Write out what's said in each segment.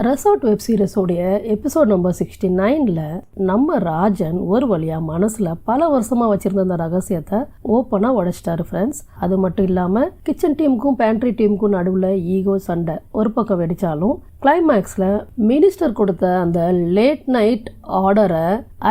Resort web சீரிஸோடைய episode number 69ல் நம்ம ராஜன் ஒரு வழியாக மனசில் பல வருஷமாக வச்சுருந்த அந்த ரகசியத்தை ஓப்பனாக உடைச்சிட்டாரு ஃப்ரெண்ட்ஸ். அது மட்டும் இல்லாமல் கிச்சன் டீமுக்கும் பேண்ட்ரி டீமுக்கும் நடுவில் ஈகோ சண்டை ஒரு பக்கம் வெடித்தாலும் கிளைமேக்ஸில் மினிஸ்டர் கொடுத்த அந்த லேட் நைட் ஆர்டரை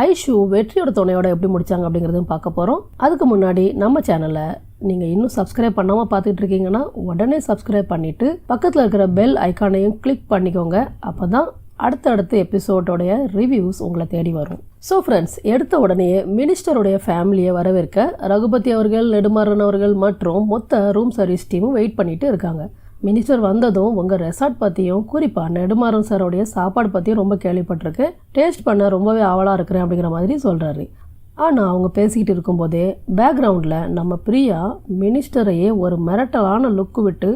ஐஷு வெற்றியோட துணையோட எப்படி முடித்தாங்க அப்படிங்கிறதையும் பார்க்க போகிறோம். அதுக்கு முன்னாடி நம்ம சேனலை நீங்கள் இன்னும் சப்ஸ்கிரைப் பண்ணாமல் பார்த்துட்டு இருக்கீங்கன்னா உடனே சப்ஸ்கிரைப் பண்ணிவிட்டு பக்கத்தில் இருக்கிற பெல் ஐக்கானையும் கிளிக் பண்ணிக்கோங்க. அப்போ தான் அடுத்தடுத்த எபிசோடோடைய ரிவ்யூஸ் உங்களை தேடி வரும். ஸோ ஃப்ரெண்ட்ஸ், எடுத்த உடனே மினிஸ்டருடைய ஃபேமிலியை வரவேற்க ரகுபதி அவர்கள், நெடுமாறன் அவர்கள் மற்றும் மொத்த ரூம் சர்வீஸ் டீமும் வெயிட் பண்ணிட்டு இருக்காங்க. மினிஸ்டர் வந்ததும் உங்கள் ரெசார்ட் பற்றியும் குறிப்பாக நெடுமாறன் சாரோடைய சாப்பாடு பற்றியும் ரொம்ப கேள்விப்பட்டிருக்கேன், டேஸ்ட் பண்ண ரொம்பவே ஆவலாக இருக்கிறேன் அப்படிங்கிற மாதிரி சொல்கிறாரு. ஆனால் அவங்க பேசிக்கிட்டு இருக்கும்போதே பேக்ரவுண்டில் நம்ம பிரியா மினிஸ்டரையே ஒரு மிரட்டலான லுக்கு விட்டு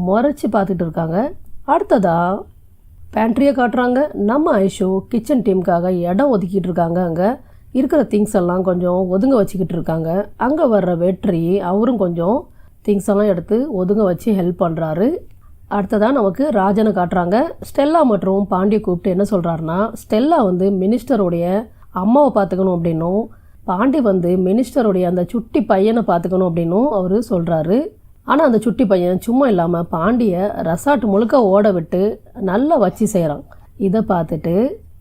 முறைச்சி பார்த்துட்டு இருக்காங்க. அடுத்ததாக பேண்ட்ரியை காட்டுறாங்க. நம்ம ஐஷு கிச்சன் டீமுக்காக இடம் ஒதுக்கிட்டு இருக்காங்க. அங்கே இருக்கிற திங்ஸ் எல்லாம் கொஞ்சம் ஒதுங்க வச்சுக்கிட்டு இருக்காங்க. அங்கே வர்ற வெற்றி அவரும் கொஞ்சம் திங்ஸ் எல்லாம் எடுத்து ஒதுங்க வச்சு ஹெல்ப் பண்ணுறாரு. அடுத்ததாக நமக்கு ராஜனை காட்டுறாங்க. ஸ்டெல்லா மற்றும் பாண்டியை கூப்பிட்டு என்ன சொல்கிறாருன்னா, ஸ்டெல்லா வந்து மினிஸ்டருடைய அம்மாவை பார்த்துக்கணும் அப்படின்னும், பாண்டி வந்து மினிஸ்டருடைய அந்த சுட்டி பையனை பார்த்துக்கணும் அப்படின்னும் அவர் சொல்கிறாரு. ஆனால் அந்த சுட்டி பையன் சும்மா இல்லாமல் பாண்டியை ரெசார்ட் முழுக்க ஓட விட்டு நல்லா வச்சு செய்கிறான். இதை பார்த்துட்டு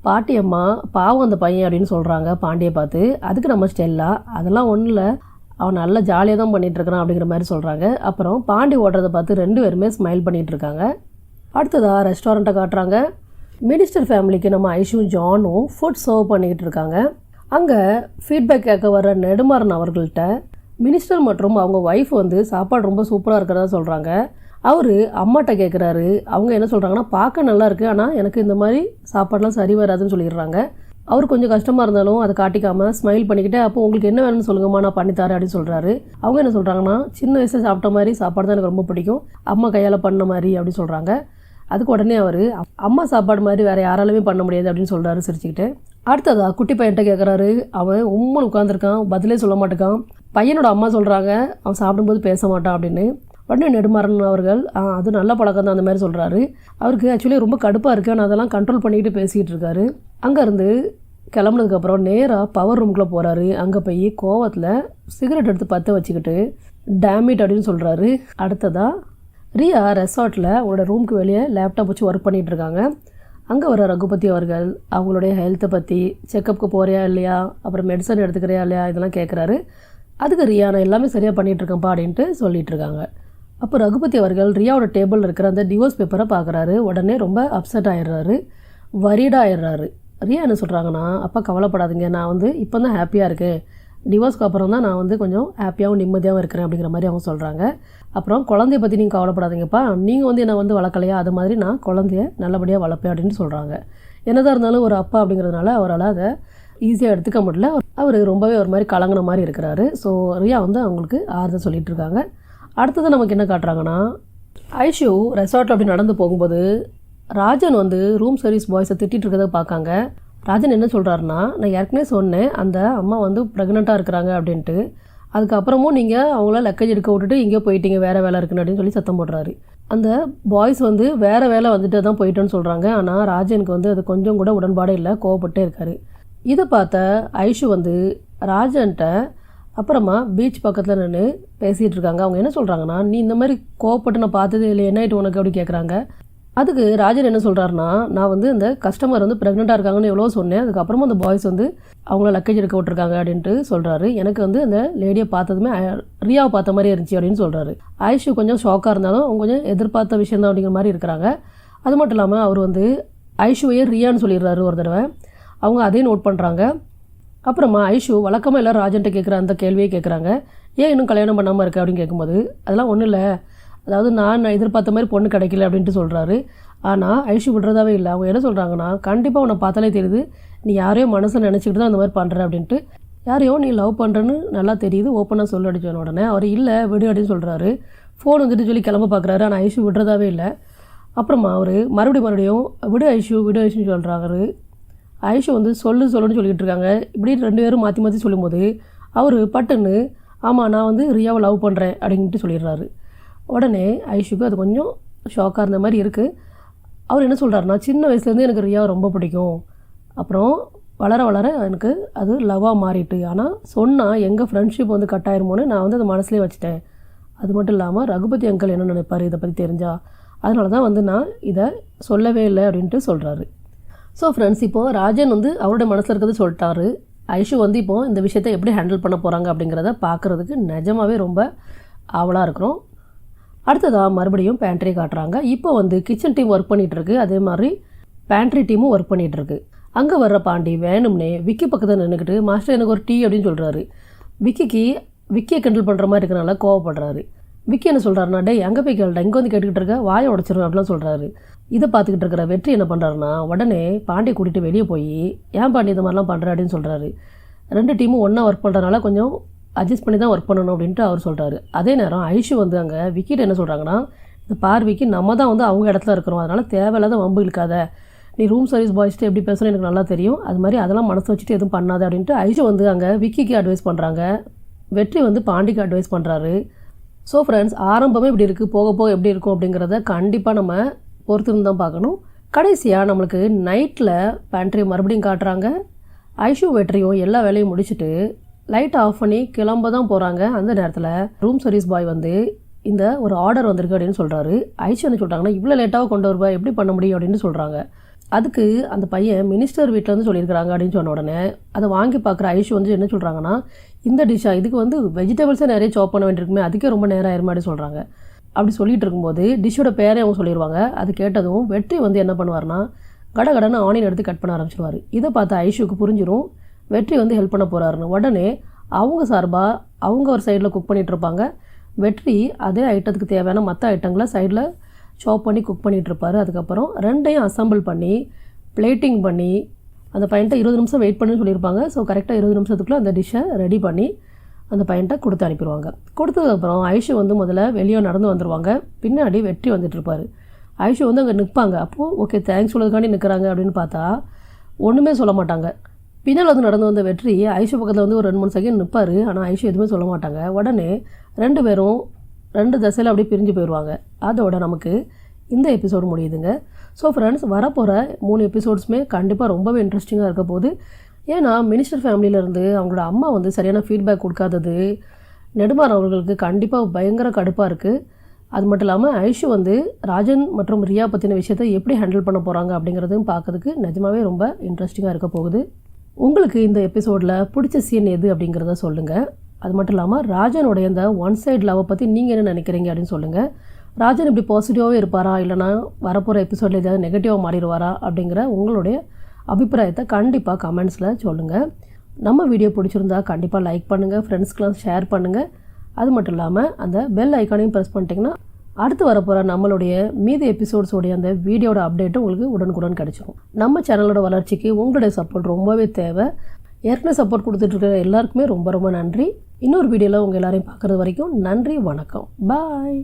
பாட்டியம்மா பாவம் அந்த பையன் அப்படின்னு சொல்கிறாங்க பாண்டியை பார்த்து. அதுக்கு நம்ம ஸ்டெல்லா அதெல்லாம் ஒன்றும் இல்லை, அவன் நல்லா ஜாலியாக தான் பண்ணிகிட்ருக்கிறான் அப்படிங்கிற மாதிரி சொல்கிறாங்க. அப்புறம் பாண்டி ஓடுறதை பார்த்து ரெண்டு பேருமே ஸ்மைல் பண்ணிகிட்ருக்காங்க. அடுத்ததாக ரெஸ்டாரண்ட்டை காட்டுறாங்க. மினிஸ்டர் ஃபேமிலிக்கு நம்ம ஐஷும் ஜானும் ஃபுட் சர்வ் பண்ணிக்கிட்டு இருக்காங்க. அங்கே ஃபீட்பேக் கேட்க வர நெடுமாறன் அவர்கள்ட்ட மினிஸ்டர் மற்றும் அவங்க ஒய்ஃப் வந்து சாப்பாடு ரொம்ப சூப்பராக இருக்கிறதா சொல்கிறாங்க. அவர் அம்மாட்ட கேட்குறாரு. அவங்க என்ன சொல்கிறாங்கன்னா, பார்க்க நல்லா இருக்குது, ஆனால் எனக்கு இந்த மாதிரி சாப்பாடெலாம் சரி வராதுன்னு சொல்லிடுறாங்க. அவர் கொஞ்சம் கஷ்டமாக இருந்தாலும் அதை காட்டிக்காமல் ஸ்மைல் பண்ணிக்கிட்டு, அப்போ உங்களுக்கு என்ன வேணும்னு சொல்லுங்கம்மா, நான் பண்ணித்தரேன் அப்படின்னு சொல்கிறாரு. அவங்க என்ன சொல்கிறாங்கன்னா, சின்ன வயசில் சாப்பிட்ட மாதிரி சாப்பாடு தான் எனக்கு ரொம்ப பிடிக்கும், அம்மா கையால் பண்ண மாதிரி அப்படின்னு சொல்கிறாங்க. அதுக்கு உடனே அவர் அம்மா சாப்பாடு மாதிரி வேறு யாராலுமே பண்ண முடியாது அப்படின்னு சொல்கிறாரு சிரிச்சுக்கிட்டு. அடுத்ததாக குட்டி பையன்ட்ட கேட்குறாரு. அவன் உம்முன்னு உட்காந்துருக்கான், பதிலே சொல்ல மாட்டேக்கான். பையனோட அம்மா சொல்கிறாங்க அவன் சாப்பிடும்போது பேச மாட்டான் அப்படின்னு. உடனே நெடுமாறன் அவர்கள் அது நல்ல பழக்கம் தான் அந்த மாதிரி சொல்கிறாரு. அவருக்கு ஆக்சுவலி ரொம்ப கடுப்பாக இருக்குது, ஆனால் அதெல்லாம் கண்ட்ரோல் பண்ணிக்கிட்டு பேசிக்கிட்டு இருக்காரு. அங்கேருந்து கிளம்புனதுக்கப்புறம் நேராக பவர் ரூம்குள்ளே போகிறாரு. அங்கே போய் கோவத்தில் சிகரெட் எடுத்து பற்ற வச்சுக்கிட்டு டேமிட் அப்படின்னு சொல்கிறாரு. அடுத்ததாக ரியா ரெசார்ட்டில் அவங்களோட ரூமுக்கு வெளியே லேப்டாப் வச்சு ஒர்க் பண்ணிகிட்டு இருக்காங்க. அங்கே வர ரகுபதி அவர்கள் அவங்களுடைய ஹெல்த்தை பற்றி, செக்கப்புக்கு போகிறியா இல்லையா, அப்புறம் மெடிசன் எடுத்துக்கிறியா இல்லையா, இதெல்லாம் கேட்குறாரு. அதுக்கு ரியா நான் எல்லாமே சரியாக பண்ணிகிட்ருக்கேன்ப்பா அப்படின்ட்டு சொல்லிகிட்டு இருக்காங்க. அப்போ ரகுபதி அவர்கள் ரியாவோட டேபிளில் இருக்கிற அந்த டிவோர்ஸ் பேப்பரை பார்க்குறாரு. உடனே ரொம்ப அப்செட் ஆகிடுறாரு, வரீடாக ஆயிடுறாரு. ரியா என்ன சொல்கிறாங்கன்னா, அப்பா கவலைப்படாதீங்க, நான் வந்து இப்போ தான் ஹாப்பியாக இருக்கேன், டிவோர்ஸ்க்கு அப்புறம் தான் நான் வந்து கொஞ்சம் ஹாப்பியாகவும் நிம்மதியாகவும் இருக்கிறேன் அப்படிங்கிற மாதிரி அவங்க சொல்கிறாங்க. அப்புறம் குழந்தைய பற்றி நீங்கள் கவலைப்படாதீங்கப்பா, நீங்கள் வந்து என்னை வந்து வளர்க்கலையா, அது மாதிரி நான் குழந்தைய நல்லபடியாக வளர்ப்பேன் அப்படின்னு சொல்கிறாங்க. என்னதான் இருந்தாலும் ஒரு அப்பா அப்படிங்கிறதுனால அவரால் அதை ஈஸியாக எடுத்துக்க முடியல. அவர் ரொம்பவே ஒரு மாதிரி கலங்கின மாதிரி இருக்கிறாரு. ஸோ ரியா வந்து அவங்களுக்கு ஆறுதல் சொல்லிகிட்டு இருக்காங்க. அடுத்தது நமக்கு என்ன காட்டுறாங்கன்னா, ஐஷு ரெசார்ட்டில் அப்படி நடந்து போகும்போது ராஜன் வந்து ரூம் சர்வீஸ் பாய்ஸை திட்டிகிட்டு இருக்கிறத பார்க்காங்க. ராஜன் என்ன சொல்கிறாருன்னா, நான் ஏற்கனவே சொன்னேன் அந்த அம்மா வந்து ப்ரெக்னெண்ட்டாக இருக்கிறாங்க அப்படின்ட்டு, அதுக்கப்புறமும் நீங்கள் அவங்கள லக்கேஜ் எடுக்க விட்டுட்டு இங்கேயோ போயிட்டீங்க, வேறு வேலை இருக்குன்னு அப்படின்னு சொல்லி சத்தம் போடுறாரு. அந்த பாய்ஸ் வந்து வேறு வேலை வந்துட்டு தான் போயிட்டோன்னு சொல்கிறாங்க. ஆனால் ராஜனுக்கு வந்து அது கொஞ்சம் கூட உடன்பாடே இல்லை, கோவப்பட்டே இருக்கார். இதை பார்த்த ஐஷு வந்து ராஜன்ட்ட அப்புறமா பீச் பக்கத்தில் நின்று பேசிகிட்டு இருக்காங்க. அவங்க என்ன சொல்கிறாங்கன்னா, நீ இந்த மாதிரி கோவப்பட்டு நான் பார்த்ததே இல்லை, என்ன ஆகிட்டு உனக்கு அப்படி கேட்குறாங்க. அதுக்கு ராஜன் என்ன சொல்கிறாருன்னா, நான் வந்து இந்த கஸ்டமர் வந்து ப்ரெக்னெண்ட்டாக இருக்காங்கன்னு எவ்வளோ சொன்னேன், அதுக்கப்புறமா அந்த பாய்ஸ் வந்து அவங்கள லக்கேஜ் எடுக்க விட்டுருக்காங்க அப்படின்ட்டு சொல்கிறாரு. எனக்கு வந்து அந்த லேடியை பார்த்ததுமே ரியாவை பார்த்த மாதிரி இருந்துச்சு அப்படின்னு சொல்கிறாரு. ஐஷு கொஞ்சம் ஷாக்காக இருந்தாலும் அவங்க கொஞ்சம் எதிர்பார்த்த விஷயம் தான் அப்படிங்கிற மாதிரி இருக்கிறாங்க. அது மட்டும் இல்லாமல் அவர் வந்து ஐஷுவையே ரியான்னு சொல்லிடுறாரு ஒரு தடவை. அவங்க அதையும் நோட் பண்ணுறாங்க. அப்புறமா ஐஷு வழக்கமாக எல்லோரும் ராஜன்ட்ட கேட்குற அந்த கேள்வியே கேட்குறாங்க, ஏன் இன்னும் கல்யாணம் பண்ணாமல் இருக்கு அப்படின்னு கேட்கும்போது, அதெல்லாம் ஒன்றும் இல்லை, அதாவது நான் எதிர்பார்த்த மாதிரி பொண்ணு கிடைக்கல அப்படின்ட்டு சொல்கிறாரு. ஆனால் ஐஷு விடுறதாவே இல்லை. அவங்க என்ன சொல்கிறாங்கன்னா, கண்டிப்பாக உன்னை பார்த்தாலே தெரியுது நீ யாரையோ மனசை நினச்சிக்கிட்டு தான் அந்த மாதிரி பண்ணுற அப்படின்ட்டு, யாரையோ நீ லவ் பண்ணுறன்னு நல்லா தெரியுது, ஓப்பனாக சொல்ல அடிச்சோன்னு உடனே அவர் இல்லை விடு அப்படின்னு சொல்கிறாரு. ஃபோன் வந்துட்டு சொல்லி கிளம்ப பார்க்குறாரு. ஆனால் ஐஷு விடுறதாவே இல்லை. அப்புறமா அவர் மறுபடியும் விடு ஐஷுன்னு சொல்கிறாரு. ஐஷு வந்து சொல்லுன்னு சொல்லிக்கிட்டு இருக்காங்க. இப்படி ரெண்டு பேரும் மாற்றி மாற்றி சொல்லும்போது அவர் பட்டுன்னு ஆமாம் நான் வந்து ரியாவை லவ் பண்ணுறேன் அப்படின்ட்டு சொல்லிடுறாரு. உடனே ஐஷுக்கு அது கொஞ்சம் ஷாக்காக இருந்த மாதிரி இருக்குது. அவர் என்ன சொல்கிறாருன்னா, சின்ன வயசுலேருந்து எனக்கு ரியாவை ரொம்ப பிடிக்கும், அப்புறம் வளர வளர எனக்கு அது லவ்வாக மாறிட்டு, ஆனால் சொன்னால் எங்கள் ஃப்ரெண்ட்ஷிப் வந்து கட் ஆயிருமோன்னு நான் வந்து அதை மனசுலேயே வச்சுட்டேன். அது மட்டும் இல்லாமல் ரகுபதி அங்கிள் என்ன நினைப்பார் இதை பற்றி தெரிஞ்சா, அதனால தான் வந்து நான் இதை சொல்லவே இல்லை அப்படின்ட்டு சொல்கிறாரு. ஸோ ஃப்ரெண்ட்ஸ், இப்போது ராஜன் வந்து அவருடைய மனசில் இருக்கிறது சொல்லிட்டாரு. ஐஷு வந்து இப்போது இந்த விஷயத்தை எப்படி ஹேண்டில் பண்ண போகிறாங்க அப்படிங்கிறத பார்க்குறதுக்கு நிஜமாகவே ரொம்ப ஆவலாக இருக்கிறோம். அடுத்ததாக மறுபடியும் பேண்ட்ரி காட்டுறாங்க. இப்போ வந்து கிச்சன் டீம் ஒர்க் பண்ணிகிட்ருக்கு, அதே மாதிரி பேண்ட்ரி டீமும் ஒர்க் பண்ணிகிட்ருக்கு. அங்கே வர்ற பாண்டி வேணும்னே விக்கி பக்கத்தில் நின்றுக்கிட்டு, மாஸ்டர் எனக்கு ஒரு டீ அப்படின்னு சொல்கிறாரு. விக்கியை கண்ட்ரோல் பண்ணுற மாதிரி இருக்கிறனால கோவப்படுறாரு. விக்கி என்ன சொல்கிறாருன்னா, டேய் அங்கே போய் கேள்டா, இங்கே வந்து கேட்டுக்கிட்டு இருக்க, வாயை உடச்சிரும் அப்படிலாம் சொல்கிறாரு. இதை பார்த்துக்கிட்டு இருக்கிற வெற்றி என்ன பண்ணுறாருன்னா, உடனே பாண்டியை கூட்டிகிட்டு வெளியே போய், ஏன் பாண்டி இந்த மாதிரிலாம் பண்ணுற அப்படின்னு சொல்கிறாரு. 2 டீமும் ஒன்றா ஒர்க் பண்ணுறதுனால கொஞ்சம் அட்ஜஸ்ட் பண்ணி தான் ஒர்க் பண்ணணும் அப்படின்ட்டு அவர் சொல்கிறாரு. அதே நேரம் ஐஷு வந்து அங்கே விக்கிட்ட என்ன சொல்கிறாங்கன்னா, இந்த பார்வைக்கு நம்ம தான் வந்து அவங்க இடத்துல இருக்கிறோம், அதனால் தேவையில்லாத வம்பு இழுக்காத, நீ ரூம் சர்வீஸ் பாய்ஸ்ட்டு எப்படி பேசணும் எனக்கு நல்லா தெரியும், அது மாதிரி அதெல்லாம் மனசு வச்சுட்டு எதுவும் பண்ணாத அப்படின்ட்டு ஐஷு வந்து அங்கே விக்கிக்கு அட்வைஸ் பண்ணுறாங்க. வெற்றி வந்து பாண்டிக்கு அட்வைஸ் பண்ணுறாரு. ஸோ ஃப்ரெண்ட்ஸ், ஆரம்பமே இப்படி இருக்குது, போக போக எப்படி இருக்கும் அப்படிங்கிறத கண்டிப்பாக நம்ம பொறுத்திருந்து தான் பார்க்கணும். கடைசியாக நம்மளுக்கு நைட்டில் பேண்ட்ரி மறுபடியும் காட்டுறாங்க. ஐஷு வெற்றியும் எல்லா வேலையும் முடிச்சுட்டு லைட் ஆஃப் பண்ணி கிளம்ப தான் போகிறாங்க. அந்த நேரத்தில் ரூம் சர்வீஸ் பாய் வந்து இந்த ஒரு ஆர்டர் வந்திருக்கு அப்படின்னு சொல்கிறாரு. ஐஷு என்ன சொல்கிறாங்கன்னா, இவ்வளோ லேட்டாக கொண்டு வருவா, எப்படி பண்ண முடியும் அப்படின்னு சொல்கிறாங்க. அதுக்கு அந்த பையன் மினிஸ்டர் வீட்டில் வந்து சொல்லியிருக்கிறாங்க அப்படின்னு சொன்ன உடனே அதை வாங்கி பார்க்குற ஐஷு வந்து என்ன சொல்கிறாங்கன்னா, இந்த டிஷ்ஷாக இதுக்கு வந்து வெஜிடபிள்ஸே நிறைய சாப் பண்ண வேண்டியிருக்குமே, அதுக்கே ரொம்ப நேரம் ஆயிருமா அப்படின்னு சொல்கிறாங்க. அப்படி சொல்லிட்டு இருக்கும்போது டிஷ்ஷோட பேரே அவங்க சொல்லிடுவாங்க. அது கேட்டதும் வெற்றி வந்து என்ன பண்ணுவார்னா, கடகடன்னு ஆனியன் எடுத்து கட் பண்ண ஆரம்பிச்சிடுவார். இதை பார்த்து ஐஷுக்கு புரிஞ்சிடும் வெற்றி வந்து ஹெல்ப் பண்ண போகிறாருன்னு. உடனே அவங்க சார்பாக அவங்க ஒரு சைடில் குக் பண்ணிகிட்டு இருப்பாங்க. வெற்றி அதே ஐட்டத்துக்கு தேவையான மற்ற ஐட்டங்களை சைடில் சாப் பண்ணி குக் பண்ணிகிட்ருப்பார். அதுக்கப்புறம் 2யும் அசம்பிள் பண்ணி பிளேட்டிங் பண்ணி அந்த பையன்ட்ட 20 நிமிஷம் வெயிட் பண்ணுன்னு சொல்லியிருப்பாங்க. ஸோ கரெக்டாக 20 நிமிஷத்துக்குள்ளே அந்த டிஷ்ஷை ரெடி பண்ணி அந்த பையன்ட்ட கொடுத்து அனுப்பிடுவாங்க. கொடுத்ததுக்கப்புறம் ஐஷு வந்து முதல்ல வெளியே நடந்து வந்துடுவாங்க. பின்னாடி வெற்றி வந்துட்டுருப்பார். ஐஷு வந்து அங்கே நிற்பாங்க. அப்போது ஓகே தேங்க்ஸ் சொல்லதுக்காண்டி நிற்கிறாங்க அப்படின்னு பார்த்தா ஒன்றுமே சொல்ல மாட்டாங்க. பின்னால் வந்து நடந்து வந்த வெற்றி ஐஷு பக்கத்தில் வந்து ஒரு 2-3 செகண்ட் நிற்பார். ஆனால் ஐஷு எதுவுமே சொல்ல மாட்டாங்க. உடனே 2 பேரும் 2 திசையில் அப்படியே பிரிஞ்சு போயிடுவாங்க. அதோட நமக்கு இந்த எபிசோடு முடியுதுங்க. ஸோ ஃப்ரெண்ட்ஸ், வரப்போகிற 3 எபிசோட்ஸுமே கண்டிப்பாக ரொம்பவே இன்ட்ரெஸ்டிங்காக இருக்க போகுது. ஏன்னா மினிஸ்டர் ஃபேமிலியிலேருந்து அவங்களோட அம்மா வந்து சரியான ஃபீட்பேக் கொடுக்காதது நெடுமாறன் அவர்களுக்கு கண்டிப்பாக பயங்கர கடுப்பாக இருக்குது. அது மட்டும் இல்லாமல் ஐஷு வந்து ராஜன் மற்றும் ரியா பற்றின விஷயத்தை எப்படி ஹேண்டில் பண்ண போகிறாங்க அப்படிங்கிறதையும் பார்க்கறதுக்கு நிஜமாகவே ரொம்ப இன்ட்ரெஸ்டிங்காக இருக்க போகுது. உங்களுக்கு இந்த எபிசோடில் பிடிச்ச சீன் எது அப்படிங்கிறத சொல்லுங்கள். அது மட்டும் இல்லாமல் ராஜனுடைய இந்த ஒன் சைட் லவ்வை பற்றி நீங்கள் என்ன நினைக்கிறீங்க அப்படின்னு சொல்லுங்கள். ராஜன் இப்படி பாசிட்டிவாகவே இருப்பாரா, இல்லைனா வரப்போகிற எபிசோடில் ஏதாவது நெகட்டிவாக மாறிடுவாரா அப்படிங்கிற உங்களுடைய அபிப்பிராயத்தை கண்டிப்பாக கமெண்ட்ஸில் சொல்லுங்கள். நம்ம வீடியோ பிடிச்சிருந்தா கண்டிப்பாக லைக் பண்ணுங்கள், ஃப்ரெண்ட்ஸ்க்கெலாம் ஷேர் பண்ணுங்கள். அது மட்டும் இல்லாமல் அந்த பெல் ஐக்கானையும் ப்ரெஸ் பண்ணிட்டீங்கன்னா அடுத்து வரப்போகிற நம்மளுடைய மீதி எபிசோட்ஸோடைய அந்த வீடியோட அப்டேட்டு உங்களுக்கு உடனுக்குடன் கிடச்சிடும். நம்ம சேனலோட வளர்ச்சிக்கு உங்களுடைய சப்போர்ட் ரொம்பவே தேவை. ஏற்கனவே சப்போர்ட் கொடுத்துட்ருக்கிற எல்லாருக்குமே ரொம்ப ரொம்ப நன்றி. இன்னொரு வீடியோவில் உங்கள் எல்லாரையும் பார்க்குறது வரைக்கும் நன்றி, வணக்கம், பாய்.